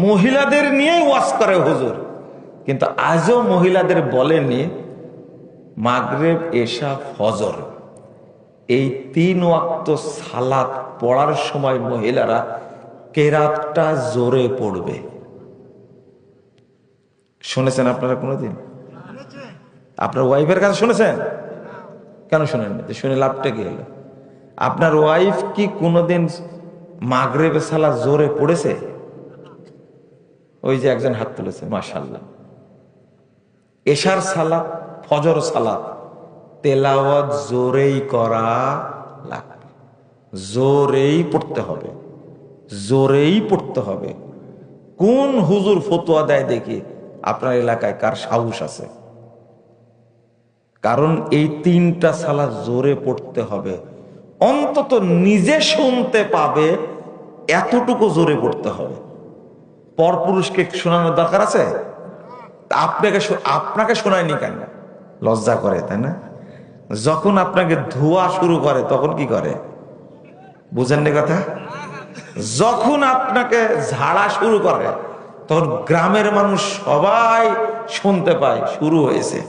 মহিলাদের নিয়েই ওয়াজ করে হুজুর, কিন্তু আজও মহিলাদের বলেনি মাগরিব এশা ফজর এই 3 ওয়াক্ত সালাত পড়ার সময় মহিলারা কেরাতটা জোরে পড়বে। শুনেছেন আপনারা কোনোদিন? আপনার ওয়াইফের কাছে শুনেছেন? কেন শুনেন? শুনে লাভটা কি হলো? আপনার ওয়াইফ কি কোনোদিন মাগরিবের সালাত জোরে পড়েছে? ওই যে একজন হাত তুলেছে, মাশাআল্লাহ। এশার সালাত, ফজর সালাত তেলাওয়াত জোরেই করা লাগবে, জোরেই পড়তে হবে, জোরেই পড়তে হবে। কোন হুজুর ফতোয়া দেয় দেখি আপনার এলাকায় কার সাহস আছে? কারণ এই 3টা সালাত জোরে পড়তে হবে, অন্তত নিজে শুনতে পাবে এতটুকু জোরে পড়তে হবে। পরপুরুষকে শোনানোর দরকার আছে? আপনাকে শোনায়নি কেন? লজ্জা করে, তাই না? যখন আপনাকে ধোয়া শুরু করে তখন কি করে বুঝেননি কথা? যখন আপনাকে ঝাড়া শুরু করে তখন গ্রামের মানুষ সবাই শুনতে পায় শুরু হয়েছে।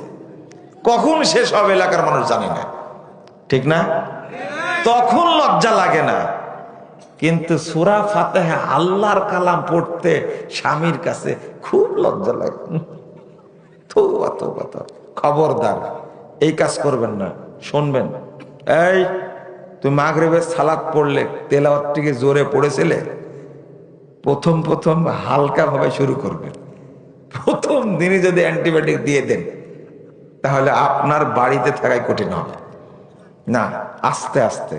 কখন শেষ হবে এলাকার মানুষ জানে না, ঠিক না? তখন লজ্জা লাগে না। কিন্তু সূরা ফাতিহা আল্লাহর কালাম পড়তে স্বামীর কাছে খুব লজ্জা লাগে। তওবা তওবা, খবরদার এই কাজ করবেন না। শুনবেন, এই তুমি মাগরিবের সালাত পড়লে তেলাওয়াতটিকে জোরে পড়েছিলে, প্রথম প্রথম হালকা ভাবে শুরু করবেন। প্রথম দিনই যদি অ্যান্টিবায়োটিক দিয়ে দেন তাহলে আপনার বাড়িতে থাকাই কঠিন হবে। না, আস্তে আস্তে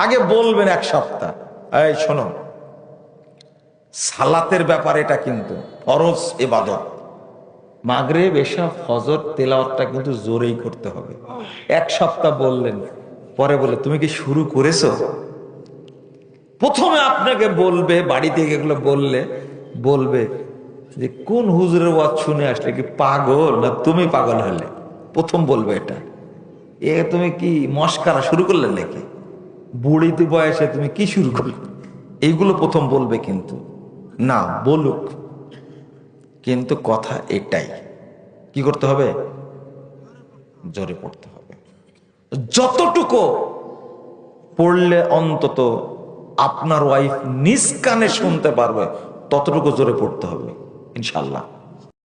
আগে বলবেন 1 সপ্তাহ, এই শোনো, সালাতের ব্যাপারে এটা কিন্তু ফরজ ইবাদত। মাগরিব এশা ফজর তেলাওয়াতটা কিন্তু জোরেই করতে হবে। 1 সপ্তাহ বললেন, পরে বলে তুমি কি শুরু করেছো? প্রথমে আপনাকে বলবে, বাড়ি থেকে এগুলো বলবে যে কোন হুজুরের ওয়াজ শুনে আসলে কি পাগল না তুমি পাগল হলে? প্রথম বলবে এটা। তুমি কি মস্কারা শুরু করলে নাকি? বুড়িতে বয়সে তুমি কি শুরু করলে? এইগুলো প্রথম বলবে। কিন্তু না, বলুক, কিন্তু কথা এটাই, কি করতে হবে? জোরে পড়তে হবে। যতটুকু পড়লে অন্তত আপনার ওয়াইফ নিজ কানে শুনতে পারবে ততটুকু জোরে পড়তে হবে ইনশাআল্লাহ।